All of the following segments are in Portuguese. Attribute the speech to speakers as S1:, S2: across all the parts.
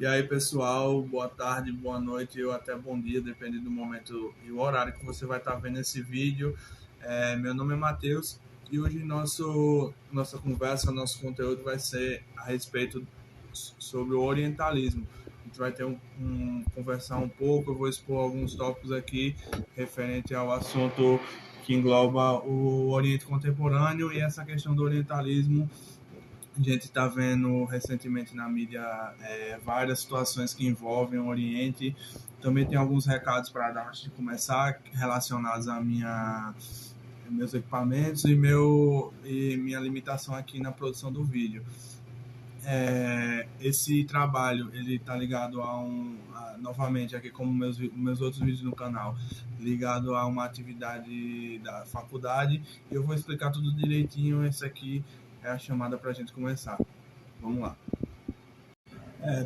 S1: E aí, pessoal, boa tarde, boa noite ou até bom dia, dependendo do momento e o horário que você vai estar vendo esse vídeo. Meu nome é Matheus e hoje nossa conversa, nosso conteúdo vai ser a respeito sobre o orientalismo. A gente vai ter conversar um pouco, eu vou expor alguns tópicos aqui referente ao assunto que engloba o Oriente Contemporâneo e essa questão do orientalismo. A gente está vendo recentemente na mídia várias situações que envolvem o Oriente. Também tem alguns recados para dar antes de começar, relacionados a meus equipamentos e minha limitação aqui na produção do vídeo. Esse trabalho ele está ligado novamente aqui como meus outros vídeos no canal, ligado a uma atividade da faculdade, e eu vou explicar tudo direitinho. Esse aqui é a chamada para a gente começar. Vamos lá.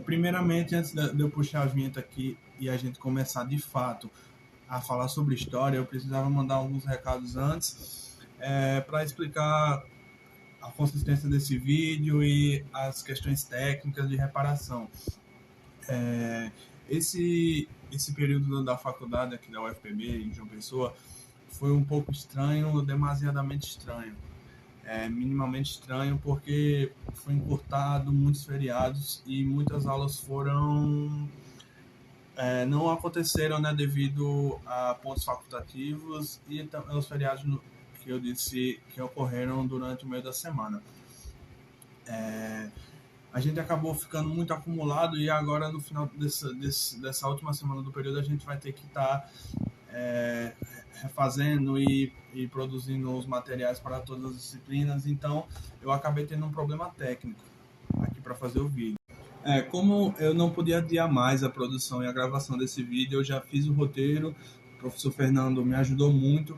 S1: Primeiramente, antes de eu puxar a vinheta aqui e a gente começar de fato a falar sobre história, eu precisava mandar alguns recados antes para explicar a consistência desse vídeo e as questões técnicas de reparação. Esse período da faculdade aqui da UFPB, em João Pessoa, foi um pouco estranho, demasiadamente estranho. Minimamente estranho, porque foi encurtado muitos feriados e muitas aulas não aconteceram, né, devido a pontos facultativos e os feriados que eu disse que ocorreram durante o meio da semana. A gente acabou ficando muito acumulado e agora no final dessa última semana do período a gente vai ter que estar refazendo e produzindo os materiais para todas as disciplinas. Então eu acabei tendo um problema técnico aqui para fazer o vídeo. Como eu não podia adiar mais a produção e a gravação desse vídeo, eu já fiz o roteiro. O professor Fernando me ajudou muito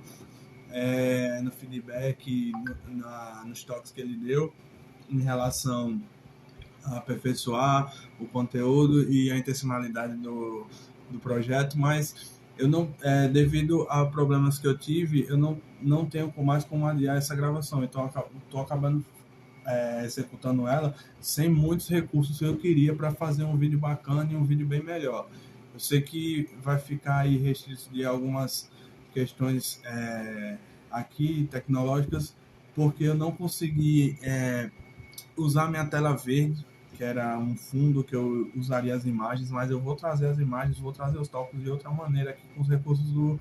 S1: no feedback, nos toques que ele deu em relação a aperfeiçoar o conteúdo e a intencionalidade do projeto, mas eu não, devido a problemas que eu tive, eu não tenho mais como adiar essa gravação, então estou acabando executando ela sem muitos recursos que eu queria para fazer um vídeo bacana e um vídeo bem melhor. Eu sei que vai ficar aí restrito de algumas questões aqui tecnológicas, porque eu não consegui usar minha tela verde, que era um fundo que eu usaria as imagens, mas eu vou trazer as imagens, vou trazer os tópicos de outra maneira aqui com os recursos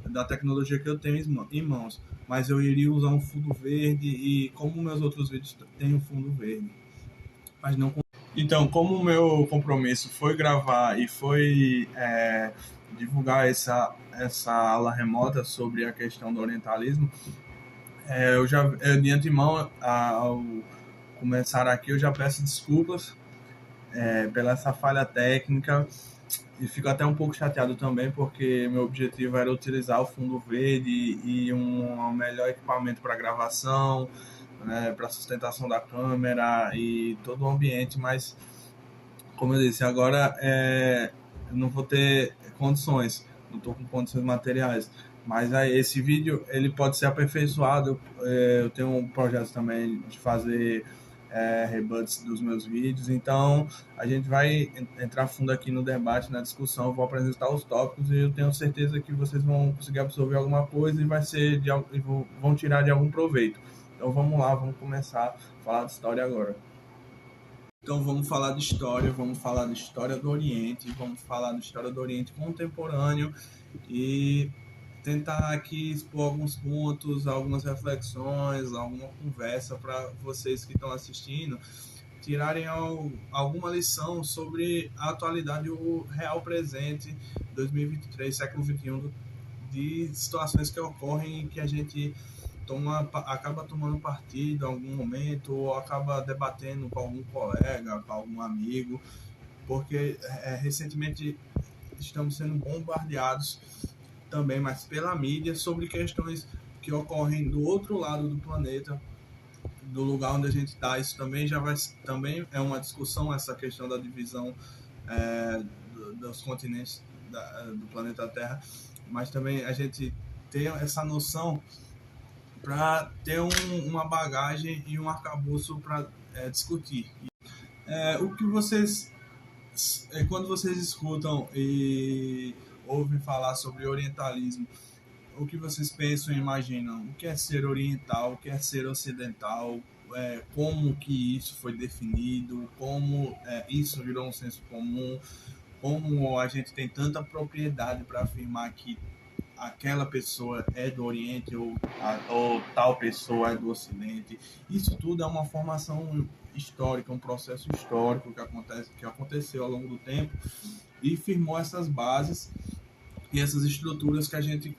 S1: da tecnologia que eu tenho em mãos. Mas eu iria usar um fundo verde e como meus outros vídeos têm um fundo verde. Mas não. Então, como o meu compromisso foi gravar e foi divulgar essa aula remota sobre a questão do orientalismo, de antemão, ao começar aqui, eu já peço desculpas pela essa falha técnica e fico até um pouco chateado também, porque meu objetivo era utilizar o fundo verde e um melhor equipamento para gravação, para sustentação da câmera e todo o ambiente, mas como eu disse, agora eu não vou ter condições, não estou com condições materiais. Mas aí, esse vídeo ele pode ser aperfeiçoado. Eu tenho um projeto também de fazer rebuts dos meus vídeos, então a gente vai entrar fundo aqui no debate, na discussão. Eu vou apresentar os tópicos e eu tenho certeza que vocês vão conseguir absorver alguma coisa e vão tirar de algum proveito. Então vamos lá, vamos começar a falar de história agora. Então vamos falar de história, vamos falar de história do Oriente, vamos falar de história do Oriente contemporâneo e tentar aqui expor alguns pontos, algumas reflexões, alguma conversa para vocês que estão assistindo tirarem alguma lição sobre a atualidade, o real presente, 2023, século XXI, de situações que ocorrem e que a gente acaba tomando partido em algum momento ou acaba debatendo com algum colega, com algum amigo, porque recentemente estamos sendo bombardeados também, mas pela mídia, sobre questões que ocorrem do outro lado do planeta, do lugar onde a gente está. Isso também é uma discussão, essa questão da divisão dos continentes do planeta Terra, mas também a gente tem essa noção para ter uma bagagem e um arcabouço para discutir. O que vocês Quando vocês escutam e ouvem falar sobre orientalismo, o que vocês pensam e imaginam? O que é ser oriental? O que é ser ocidental? Como que isso foi definido? Como isso virou um senso comum? Como a gente tem tanta propriedade para afirmar que aquela pessoa é do Oriente ou tal pessoa é do Ocidente? Isso tudo é uma formação histórica, um processo histórico que aconteceu ao longo do tempo e firmou essas bases e essas estruturas que a gente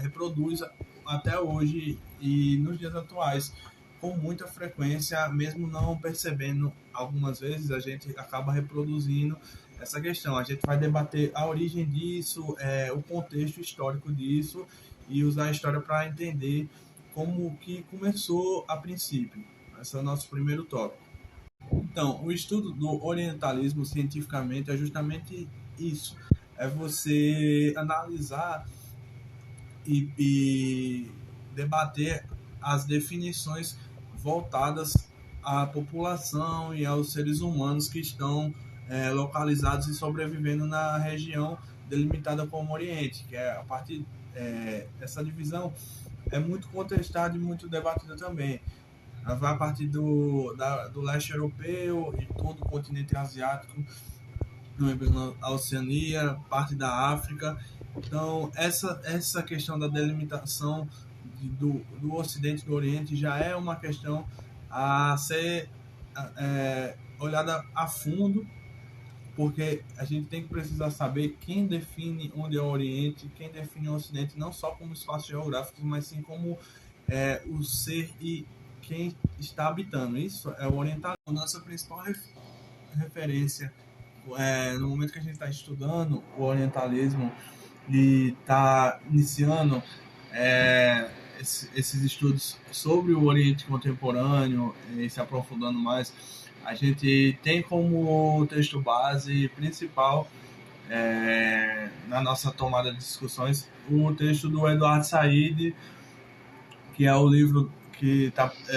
S1: reproduz até hoje e nos dias atuais com muita frequência, mesmo não percebendo. Algumas vezes a gente acaba reproduzindo essa questão. A gente vai debater a origem disso, o contexto histórico disso e usar a história para entender como que começou a princípio. Esse é o nosso primeiro tópico. Então, o estudo do orientalismo cientificamente é justamente isso. É você analisar e debater as definições voltadas à população e aos seres humanos que estão localizados e sobrevivendo na região delimitada como Oriente, que é a partir essa divisão é muito contestada e muito debatida também. Ela vai a partir do leste europeu e todo o continente asiático, a Oceania, parte da África. Então, essa questão da delimitação do Ocidente e do Oriente já é uma questão a ser olhada a fundo, porque a gente tem que precisar saber quem define onde é o Oriente, quem define o Ocidente, não só como espaço geográfico, mas sim como o ser e quem está habitando. Isso é o orientalismo. A nossa principal referência no momento que a gente está estudando o orientalismo e está iniciando esses estudos sobre o Oriente contemporâneo e se aprofundando mais, a gente tem como texto base principal na nossa tomada de discussões o texto do Eduardo Said, que é o livro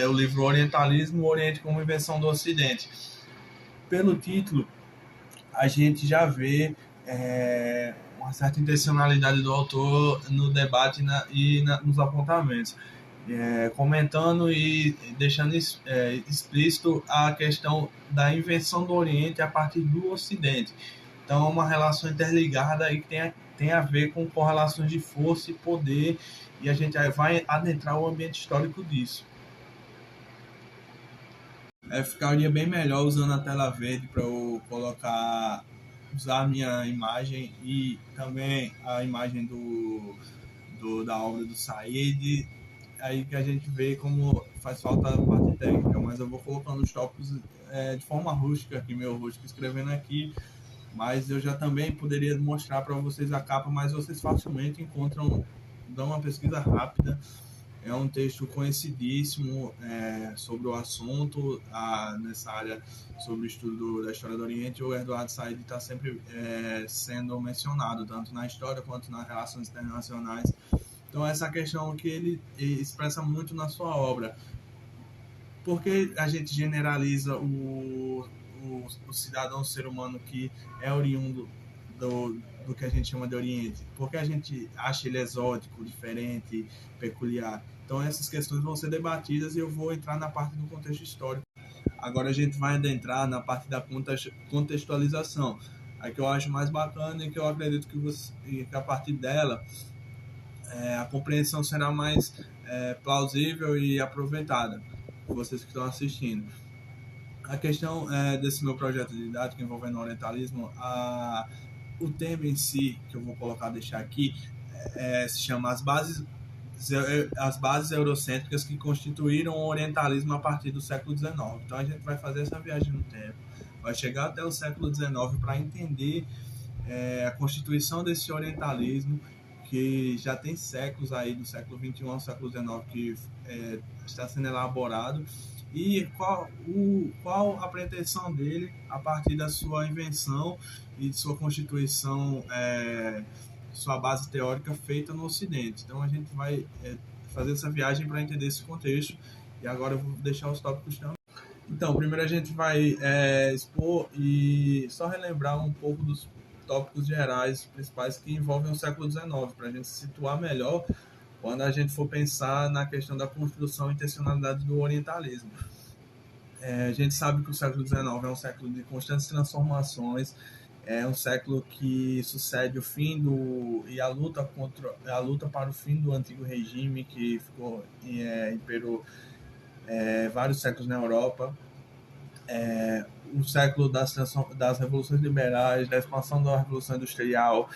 S1: o livro Orientalismo, o Oriente como Invenção do Ocidente. Pelo título, a gente já vê uma certa intencionalidade do autor no debate nos apontamentos, comentando e deixando explícito a questão da invenção do Oriente a partir do Ocidente. Então, é uma relação interligada e que tem a ver com correlações de força e poder, e a gente vai adentrar o ambiente histórico disso. Ficaria bem melhor usando a tela verde para eu usar a minha imagem e também a imagem da obra do Said, aí que a gente vê como faz falta a parte técnica, mas eu vou colocando os tópicos de forma rústica aqui, meu rústico, escrevendo aqui, mas eu já também poderia mostrar para vocês a capa, mas vocês facilmente encontram, dão uma pesquisa rápida. É um texto conhecidíssimo sobre o assunto, nessa área sobre o estudo da história do Oriente. O Eduardo Said está sempre sendo mencionado, tanto na história quanto nas relações internacionais. Então, essa questão que ele expressa muito na sua obra. Por que a gente generaliza o cidadão, o ser humano que é oriundo do que a gente chama de Oriente? Porque a gente acha ele exótico, diferente, peculiar. Então essas questões vão ser debatidas e eu vou entrar na parte do contexto histórico. Agora a gente vai adentrar na parte da contextualização, a que eu acho mais bacana e que eu acredito que a partir dela a compreensão será mais plausível e aproveitada por vocês que estão assistindo. A questão desse meu projeto de didática envolvendo o orientalismo, o tema em si, que eu vou deixar aqui, se chama as bases eurocêntricas que constituíram o orientalismo a partir do século XIX. Então a gente vai fazer essa viagem no tempo, vai chegar até o século XIX para entender a constituição desse orientalismo, que já tem séculos aí, do século XXI ao século XIX, que está sendo elaborado, e qual a pretensão dele a partir da sua invenção e de sua constituição, sua base teórica feita no Ocidente. Então a gente vai fazer essa viagem para entender esse contexto, e agora eu vou deixar os tópicos também. Então, primeiro a gente vai expor e só relembrar um pouco dos tópicos gerais principais que envolvem o século XIX, para a gente se situar melhor quando a gente for pensar na questão da construção e intencionalidade do orientalismo. A gente sabe que o século XIX é um século de constantes transformações, é um século que sucede o fim do e a luta para o fim do antigo regime que ficou imperou vários séculos na Europa, o século das revoluções liberais, da expansão da revolução industrial,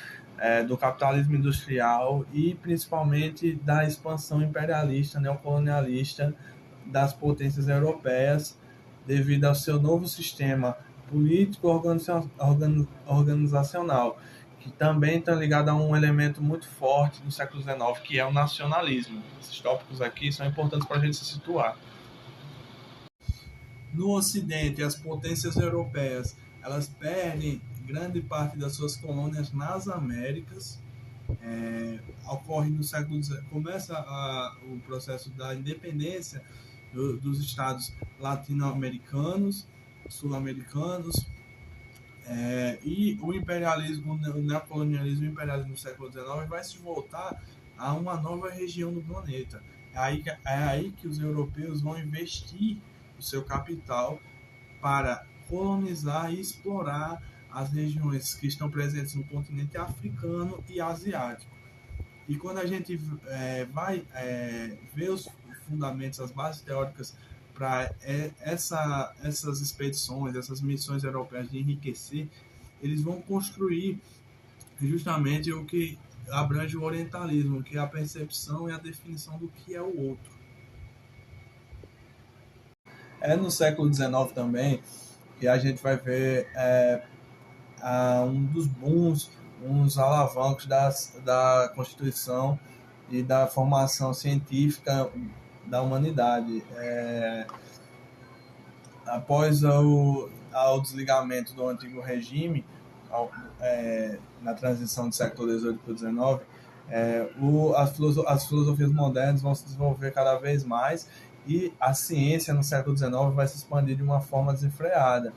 S1: do capitalismo industrial e principalmente da expansão imperialista, neocolonialista das potências europeias devido ao seu novo sistema político organizacional, que também está ligado a um elemento muito forte do século XIX, que é o nacionalismo. Esses tópicos aqui são importantes para a gente se situar. No Ocidente, as potências europeias elas perdem grande parte das suas colônias nas Américas. Ocorre no século XIX, começa o processo da independência dos estados latino-americanos, sul-americanos, e o imperialismo, o neocolonialismo e o imperialismo do século XIX vai se voltar a uma nova região do planeta. É aí que os europeus vão investir o seu capital para colonizar e explorar as regiões que estão presentes no continente africano e asiático. E quando a gente vai ver os fundamentos, as bases teóricas para essas expedições, essas missões europeias de enriquecer, eles vão construir justamente o que abrange o orientalismo, que é a percepção e a definição do que é o outro. É no século XIX também que a gente vai ver um dos booms, uns alavancos da Constituição e da formação científica da humanidade. Após o desligamento do antigo regime, na transição do século XVIII para o XIX, as filosofias modernas vão se desenvolver cada vez mais e a ciência no século XIX vai se expandir de uma forma desenfreada,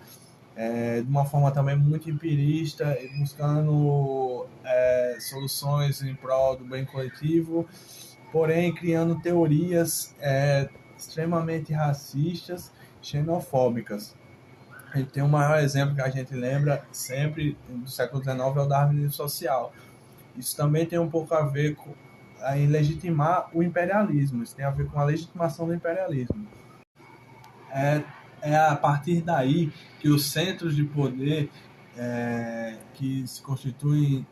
S1: de uma forma também muito empirista, buscando soluções em prol do bem coletivo, porém criando teorias extremamente racistas, xenofóbicas. A gente tem o maior exemplo que a gente lembra sempre do século XIX é o darwinismo social. Isso também tem um pouco a ver com em legitimar o imperialismo, isso tem a ver com a legitimação do imperialismo. É a partir daí que os centros de poder que se constituem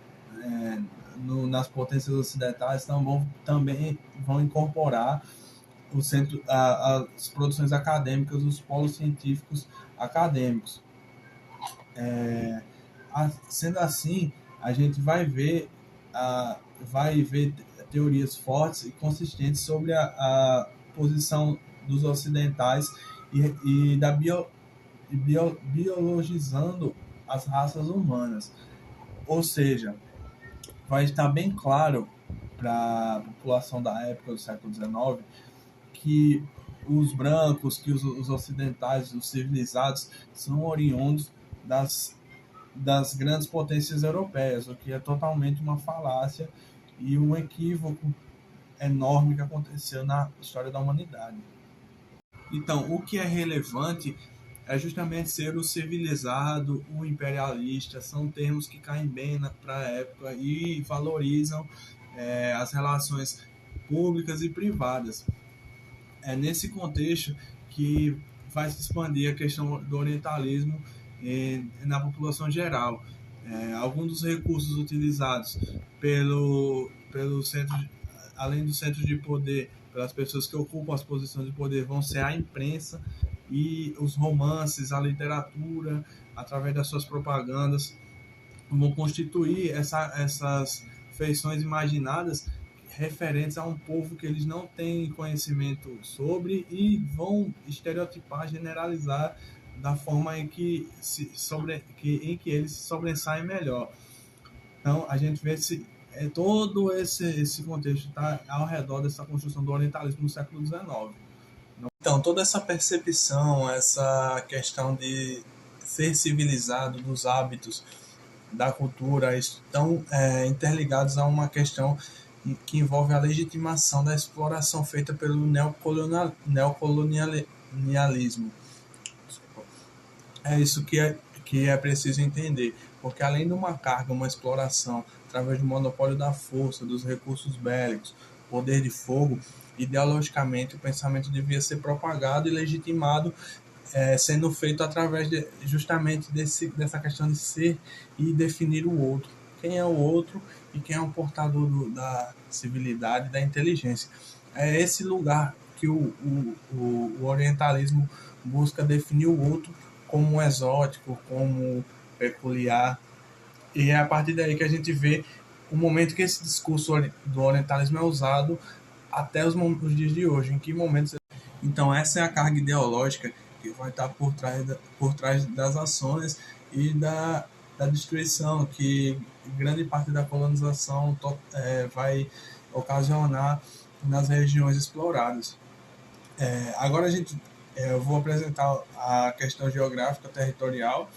S1: nas potências ocidentais também vão incorporar o centro, as produções acadêmicas, os polos científicos acadêmicos. Sendo assim, a gente vai ver teorias fortes e consistentes sobre a posição dos ocidentais e biologizando as raças humanas. Ou seja, vai estar bem claro para a população da época do século XIX que os brancos, que os ocidentais, os civilizados, são oriundos das grandes potências europeias, o que é totalmente uma falácia e um equívoco enorme que aconteceu na história da humanidade. Então, o que é relevante é justamente ser o civilizado, o imperialista, são termos que caem bem para a época e valorizam as relações públicas e privadas. É nesse contexto que vai se expandir a questão do orientalismo na população geral. Alguns dos recursos utilizados pelo centro, além dos centros de poder, pelas pessoas que ocupam as posições de poder, vão ser a imprensa e os romances, a literatura, através das suas propagandas, vão constituir essas feições imaginadas referentes a um povo que eles não têm conhecimento sobre e vão estereotipar, generalizar da forma em que eles se sobressaem melhor. Então, a gente vê todo esse contexto está ao redor dessa construção do orientalismo no século XIX. Então, toda essa percepção, essa questão de ser civilizado, dos hábitos, da cultura, estão interligados a uma questão que envolve a legitimação da exploração feita pelo neocolonialismo. É isso que é preciso entender, porque além de uma carga, uma exploração, através do monopólio da força, dos recursos bélicos, poder de fogo, ideologicamente o pensamento devia ser propagado e legitimado, sendo feito através justamente dessa questão de ser e definir o outro. Quem é o outro e quem é o portador da civilidade, da inteligência. É esse lugar que o orientalismo busca definir o outro como exótico, como peculiar. E é a partir daí que a gente vê o momento que esse discurso do orientalismo é usado até os dias de hoje. Em que momentos. Então, essa é a carga ideológica que vai estar por trás das ações e da destruição que grande parte da colonização vai ocasionar nas regiões exploradas. Agora eu vou apresentar a questão geográfica territorial,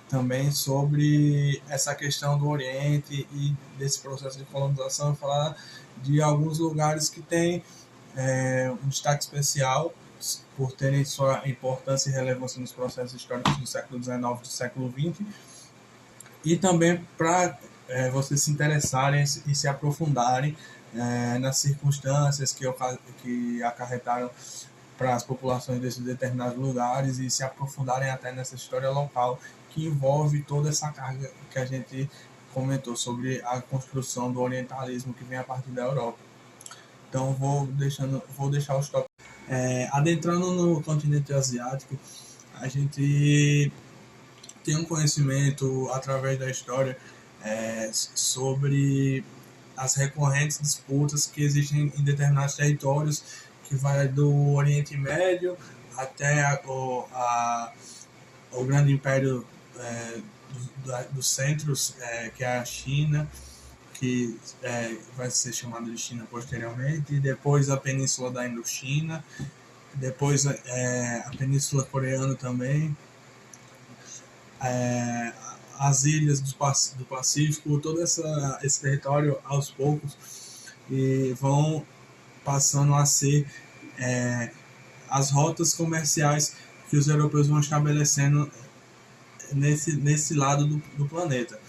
S1: também sobre essa questão do Oriente e desse processo de colonização, falar de alguns lugares que têm um destaque especial por terem sua importância e relevância nos processos históricos do século XIX e do século XX, e também para vocês se interessarem e se aprofundarem nas circunstâncias que acarretaram para as populações desses determinados lugares e se aprofundarem até nessa história local que envolve toda essa carga que a gente comentou sobre a construção do orientalismo que vem a partir da Europa. Então vou deixar os tópicos. Adentrando no continente asiático, a gente tem um conhecimento através da história sobre as recorrentes disputas que existem em determinados territórios, que vai do Oriente Médio até o grande império dos centros, que é a China, que vai ser chamada de China posteriormente, e depois a Península da Indochina, depois a Península Coreana também, as ilhas do Pacífico, todo esse território aos poucos e vão passando a ser as rotas comerciais que os europeus vão estabelecendo nesse lado do planeta.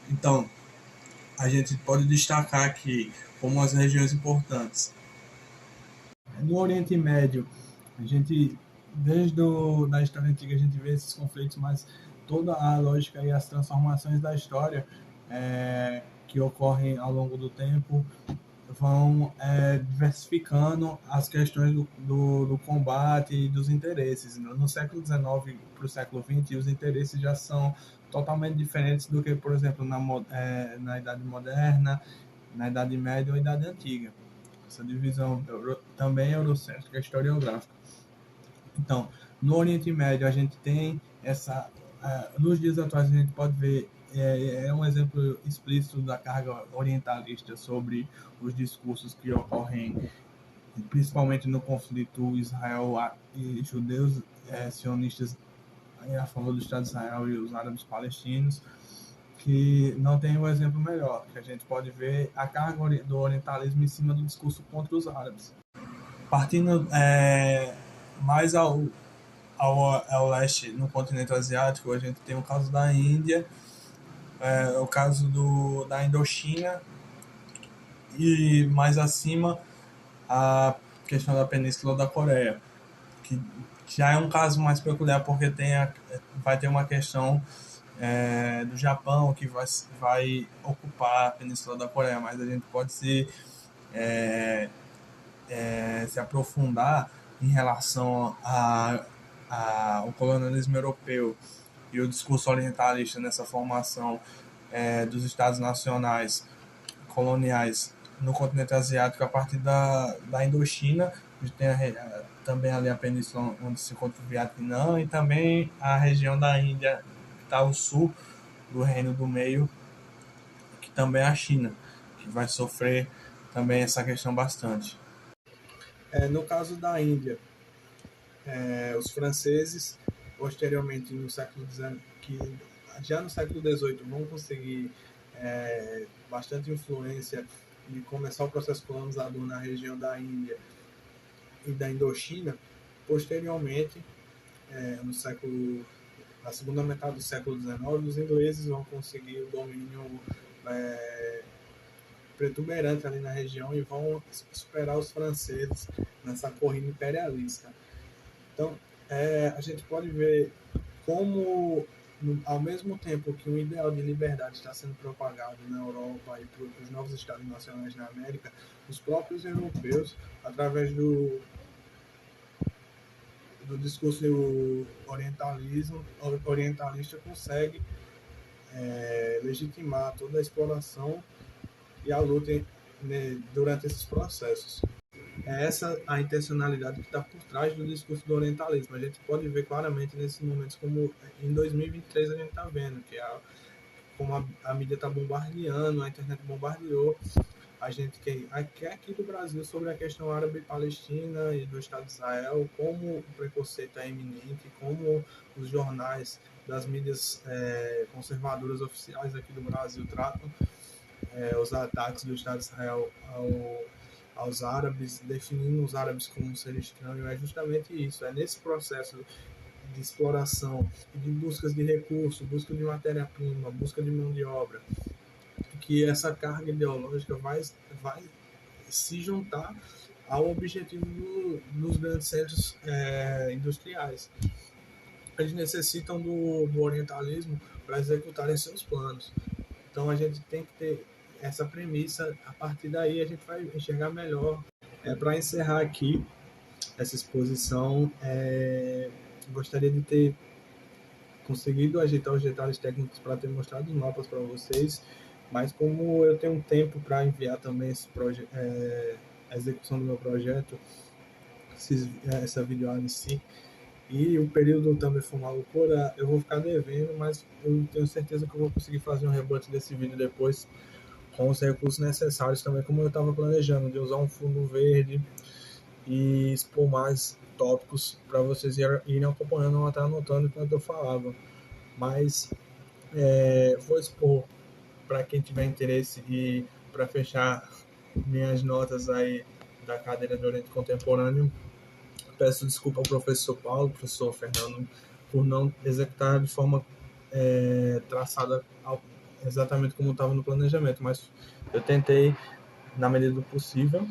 S1: Então, a gente pode destacar aqui como as regiões importantes. No Oriente Médio, a gente, desde a história antiga, a gente vê esses conflitos, mas toda a lógica e as transformações da história que ocorrem ao longo do tempo vão diversificando as questões do combate e dos interesses. No século XIX para o século XX, os interesses já são totalmente diferentes do que, por exemplo, na Idade Moderna, na Idade Média ou Idade Antiga. Essa divisão também eurocêntrica, historiográfica. Então, no Oriente Médio, a gente tem nos dias atuais, a gente pode ver um exemplo explícito da carga orientalista sobre os discursos que ocorrem, principalmente no conflito Israel e judeus sionistas a favor do Estado de Israel e os árabes palestinos, que não tem um exemplo melhor, que a gente pode ver a carga do orientalismo em cima do discurso contra os árabes. Partindo mais ao leste, no continente asiático, a gente tem o caso da Índia, o caso da Indochina, e mais acima a questão da Península da Coreia, que já é um caso mais peculiar porque vai ter uma questão do Japão que vai ocupar a Península da Coreia, mas a gente pode se aprofundar em relação ao colonialismo europeu e o discurso orientalista nessa formação dos estados nacionais coloniais no continente asiático a partir da Indochina. A gente tem também ali a península onde se encontra o Vietnã e também a região da Índia que está ao sul do Reino do Meio, que também é a China, que vai sofrer também essa questão bastante. No caso da Índia, os franceses, posteriormente no século XIX, que já no século XVIII vão conseguir bastante influência e começar o processo colonizador na região da Índia e da Indochina. Posteriormente, na segunda metade do século XIX, os ingleses vão conseguir o domínio pretuberante ali na região e vão superar os franceses nessa corrida imperialista. Então, a gente pode ver como, ao mesmo tempo que um ideal de liberdade está sendo propagado na Europa e para os novos estados nacionais na América, os próprios europeus, através do discurso orientalista, consegue legitimar toda a exploração e a luta durante esses processos. É essa a intencionalidade que está por trás do discurso do orientalismo. A gente pode ver claramente nesses momentos, como em 2023 a gente está vendo, que como a mídia está bombardeando, a internet bombardeou a gente que aqui do Brasil sobre a questão árabe e palestina e do Estado de Israel, como o preconceito é iminente, como os jornais das mídias conservadoras oficiais aqui do Brasil tratam os ataques do Estado de Israel aos árabes, definindo os árabes como um ser estranho. É justamente isso, é nesse processo de exploração e de buscas de recursos, busca de matéria-prima, busca de mão de obra, que essa carga ideológica vai se juntar ao objetivo dos grandes centros industriais. Eles necessitam do orientalismo para executarem seus planos. Então a gente tem que ter essa premissa, a partir daí a gente vai enxergar melhor. Para encerrar aqui essa exposição, gostaria de ter conseguido ajeitar os detalhes técnicos para ter mostrado os mapas para vocês, mas como eu tenho um tempo para enviar também a execução do meu projeto, essa videoaula em si, e o período também foi uma loucura, eu vou ficar devendo, mas eu tenho certeza que eu vou conseguir fazer um reboot desse vídeo depois, com os recursos necessários também, como eu estava planejando, de usar um fundo verde e expor mais tópicos para vocês irem acompanhando ou até anotando enquanto eu falava. Mas vou expor para quem tiver interesse, e para fechar minhas notas aí da cadeira de Oriente Contemporâneo, peço desculpa ao professor Paulo, professor Fernando, por não executar de forma traçada exatamente como estava no planejamento, mas eu tentei, na medida do possível,